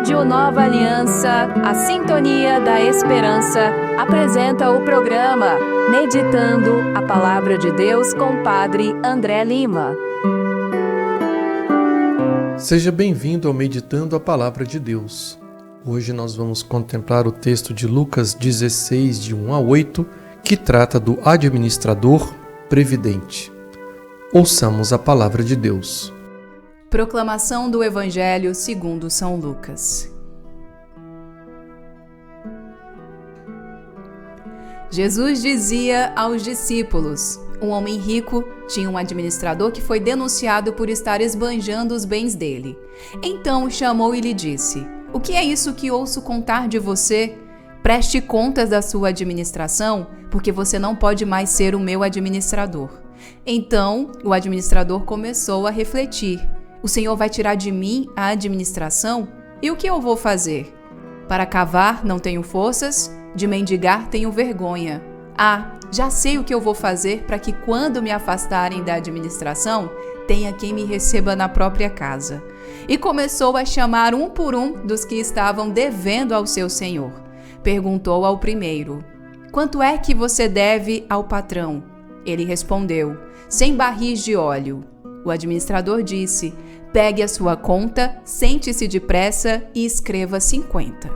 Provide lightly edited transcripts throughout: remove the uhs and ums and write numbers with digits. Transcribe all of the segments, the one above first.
Rádio Nova Aliança, a Sintonia da Esperança, apresenta o programa Meditando a Palavra de Deus com o Padre André Lima. Seja bem-vindo ao Meditando a Palavra de Deus. Hoje nós vamos contemplar o texto de Lucas 16, de 1 a 8, que trata do administrador previdente. Ouçamos a Palavra de Deus. Proclamação do Evangelho segundo São Lucas. Jesus dizia aos discípulos: um homem rico tinha um administrador que foi denunciado por estar esbanjando os bens dele. Então o chamou e lhe disse: o que é isso que ouço contar de você? Preste contas da sua administração, porque você não pode mais ser o meu administrador. Então o administrador começou a refletir: o Senhor vai tirar de mim a administração? E o que eu vou fazer? Para cavar não tenho forças, de mendigar tenho vergonha. Já sei o que eu vou fazer para que quando me afastarem da administração, tenha quem me receba na própria casa. E começou a chamar um por um dos que estavam devendo ao seu senhor. Perguntou ao primeiro: quanto é que você deve ao patrão? Ele respondeu: 100 barris de óleo. O administrador disse: pegue a sua conta, sente-se depressa e escreva 50.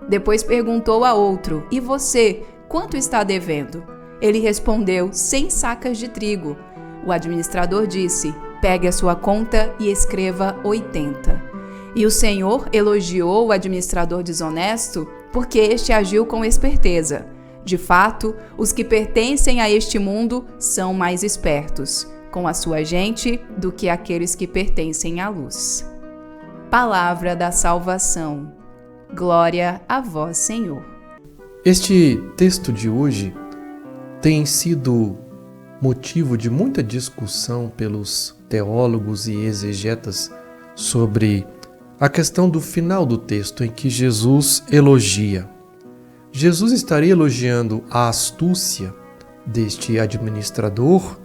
Depois perguntou a outro: e você, quanto está devendo? Ele respondeu: 100 sacas de trigo. O administrador disse: pegue a sua conta e escreva 80. E o Senhor elogiou o administrador desonesto, porque este agiu com esperteza. De fato, os que pertencem a este mundo são mais espertos com a sua gente do que aqueles que pertencem à luz. Palavra da salvação. Glória a vós, Senhor. Este texto de hoje tem sido motivo de muita discussão pelos teólogos e exegetas sobre a questão do final do texto em que Jesus elogia. Jesus estaria elogiando a astúcia deste administrador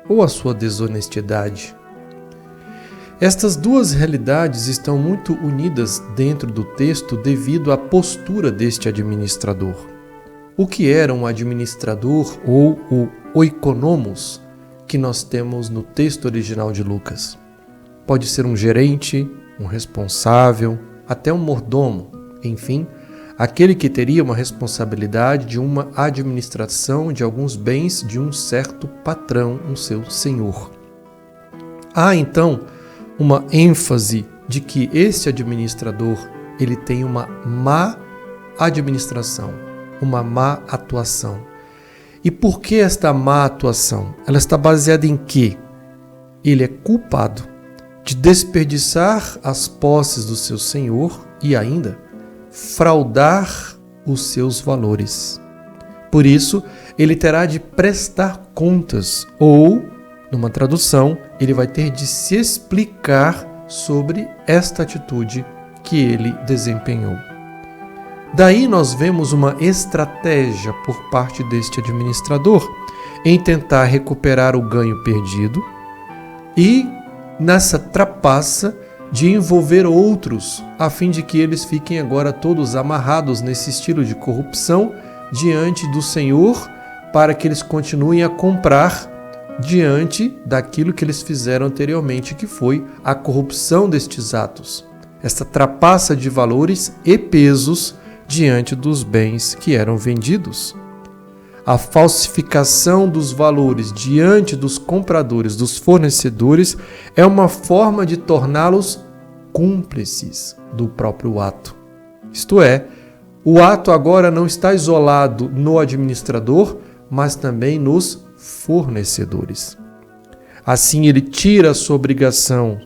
ou a sua desonestidade? Estas duas realidades estão muito unidas dentro do texto devido à postura deste administrador. O que era um administrador ou o oikonomos que nós temos no texto original de Lucas? Pode ser um gerente, um responsável, até um mordomo, enfim, aquele que teria uma responsabilidade de uma administração de alguns bens de um certo patrão, um seu senhor. Há então uma ênfase de que este administrador ele tem uma má administração, uma má atuação. E por que esta má atuação? Ela está baseada em quê? Ele é culpado de desperdiçar as posses do seu senhor e ainda fraudar os seus valores. Por isso, ele terá de prestar contas, ou, numa tradução, ele vai ter de se explicar sobre esta atitude que ele desempenhou. Daí nós vemos uma estratégia por parte deste administrador em tentar recuperar o ganho perdido e, nessa trapaça, de envolver outros, a fim de que eles fiquem agora todos amarrados nesse estilo de corrupção diante do Senhor, para que eles continuem a comprar diante daquilo que eles fizeram anteriormente, que foi a corrupção destes atos, esta trapaça de valores e pesos diante dos bens que eram vendidos. A falsificação dos valores diante dos compradores, dos fornecedores, é uma forma de torná-los cúmplices do próprio ato. Isto é, o ato agora não está isolado no administrador, mas também nos fornecedores. Assim, ele tira a sua obrigação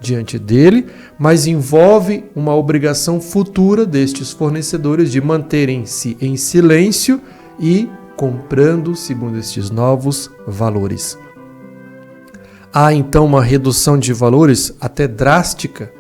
diante dele, mas envolve uma obrigação futura destes fornecedores de manterem-se em silêncio e comprando segundo estes novos valores. Há então uma redução de valores até drástica,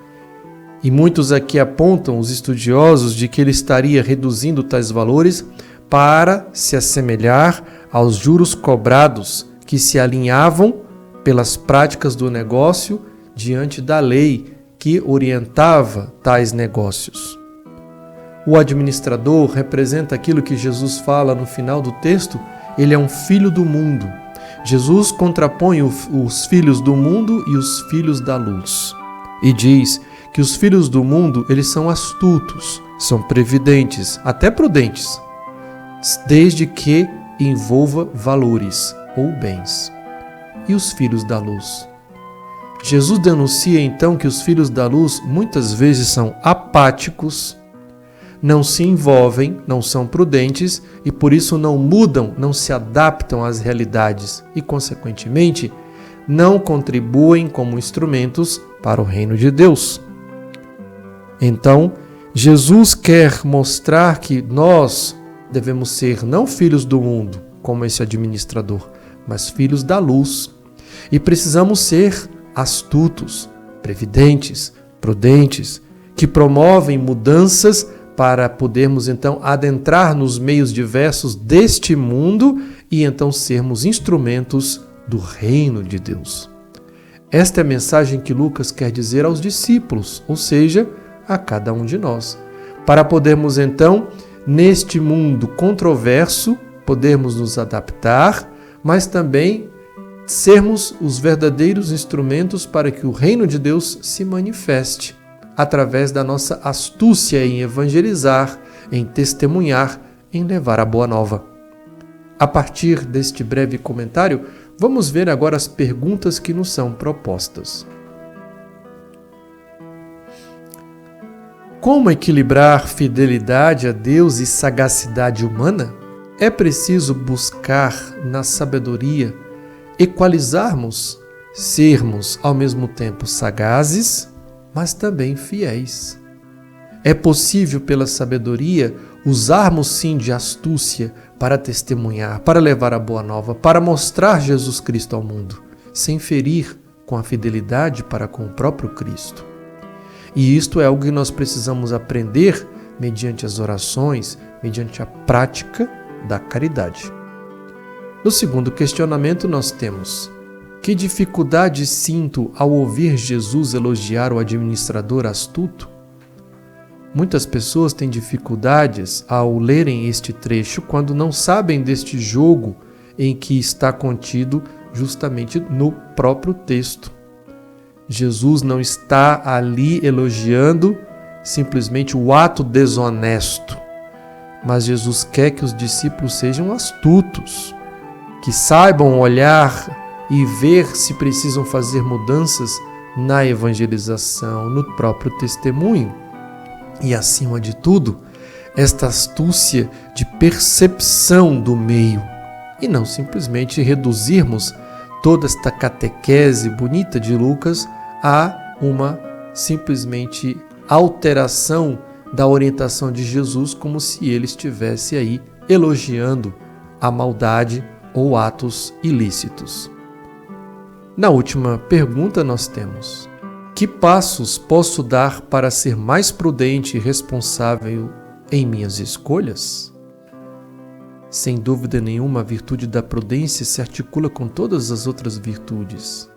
e muitos aqui apontam, os estudiosos, de que ele estaria reduzindo tais valores para se assemelhar aos juros cobrados que se alinhavam pelas práticas do negócio diante da lei que orientava tais negócios. O administrador representa aquilo que Jesus fala no final do texto, ele é um filho do mundo. Jesus contrapõe os filhos do mundo e os filhos da luz. E diz que os filhos do mundo, eles são astutos, são previdentes, até prudentes, desde que envolva valores ou bens. E os filhos da luz? Jesus denuncia então que os filhos da luz muitas vezes são apáticos, não se envolvem, não são prudentes e por isso não mudam, não se adaptam às realidades e, consequentemente, não contribuem como instrumentos para o reino de Deus. Então, Jesus quer mostrar que nós devemos ser não filhos do mundo, como esse administrador, mas filhos da luz. E precisamos ser astutos, previdentes, prudentes, que promovem mudanças para podermos então adentrar nos meios diversos deste mundo e então sermos instrumentos do reino de Deus. Esta é a mensagem que Lucas quer dizer aos discípulos, ou seja, a cada um de nós, para podermos então, neste mundo controverso, podermos nos adaptar, mas também sermos os verdadeiros instrumentos para que o reino de Deus se manifeste, através da nossa astúcia em evangelizar, em testemunhar, em levar a boa nova. A partir deste breve comentário, vamos ver agora as perguntas que nos são propostas. Como equilibrar fidelidade a Deus e sagacidade humana? É preciso buscar na sabedoria equalizarmos, sermos ao mesmo tempo sagazes, mas também fiéis. É possível, pela sabedoria, usarmos sim de astúcia para testemunhar, para levar a boa nova, para mostrar Jesus Cristo ao mundo, sem ferir com a fidelidade para com o próprio Cristo. E isto é algo que nós precisamos aprender mediante as orações, mediante a prática da caridade. No segundo questionamento nós temos: que dificuldade sinto ao ouvir Jesus elogiar o administrador astuto? Muitas pessoas têm dificuldades ao lerem este trecho quando não sabem deste jogo em que está contido justamente no próprio texto. Jesus não está ali elogiando simplesmente o ato desonesto, mas Jesus quer que os discípulos sejam astutos, que saibam olhar e ver se precisam fazer mudanças na evangelização, no próprio testemunho. E, acima de tudo, esta astúcia de percepção do meio, e não simplesmente reduzirmos toda esta catequese bonita de Lucas a uma simplesmente alteração da orientação de Jesus, como se ele estivesse aí elogiando a maldade ou atos ilícitos. Na última pergunta nós temos: que passos posso dar para ser mais prudente e responsável em minhas escolhas? Sem dúvida nenhuma, a virtude da prudência se articula com todas as outras virtudes.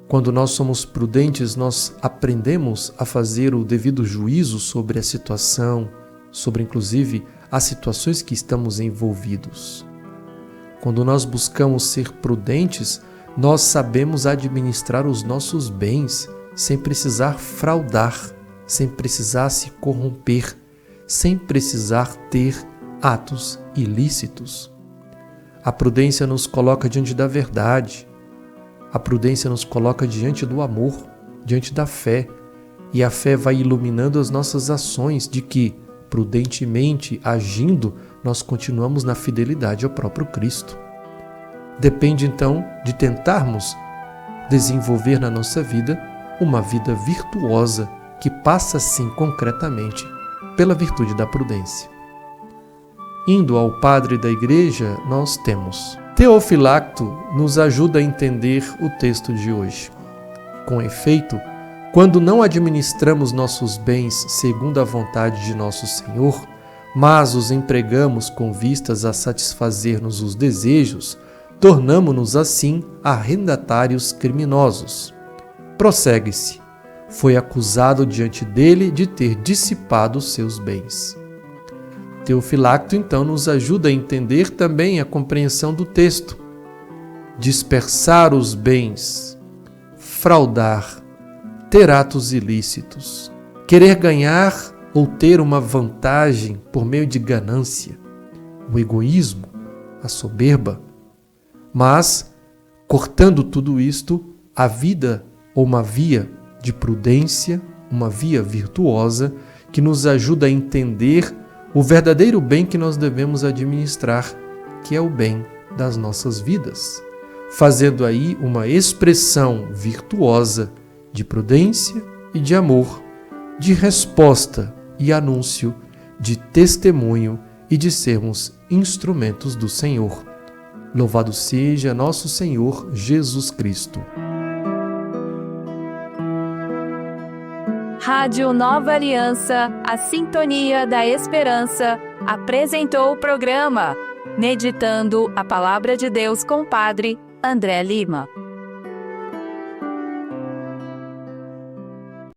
Quando nós somos prudentes, nós aprendemos a fazer o devido juízo sobre a situação, sobre inclusive as situações que estamos envolvidos. Quando nós buscamos ser prudentes, nós sabemos administrar os nossos bens sem precisar fraudar, sem precisar se corromper, sem precisar ter atos ilícitos. A prudência nos coloca diante da verdade. A prudência nos coloca diante do amor, diante da fé. E a fé vai iluminando as nossas ações de que, prudentemente agindo, nós continuamos na fidelidade ao próprio Cristo. Depende então de tentarmos desenvolver na nossa vida uma vida virtuosa que passa sim concretamente pela virtude da prudência. Indo ao padre da igreja, nós temos: Teofilacto nos ajuda a entender o texto de hoje. Com efeito, quando não administramos nossos bens segundo a vontade de nosso Senhor, mas os empregamos com vistas a satisfazer-nos os desejos, tornamo-nos assim arrendatários criminosos. Prossegue-se: foi acusado diante dele de ter dissipado seus bens. Teofilacto, então, nos ajuda a entender também a compreensão do texto. Dispersar os bens, fraudar, ter atos ilícitos, querer ganhar ou ter uma vantagem por meio de ganância, o egoísmo, a soberba. Mas, cortando tudo isto, a vida ou uma via de prudência, uma via virtuosa que nos ajuda a entender o verdadeiro bem que nós devemos administrar, que é o bem das nossas vidas, fazendo aí uma expressão virtuosa de prudência e de amor, de resposta e anúncio, de testemunho e de sermos instrumentos do Senhor. Louvado seja nosso Senhor Jesus Cristo. Rádio Nova Aliança, a Sintonia da Esperança, apresentou o programa Meditando a Palavra de Deus com o Padre André Lima.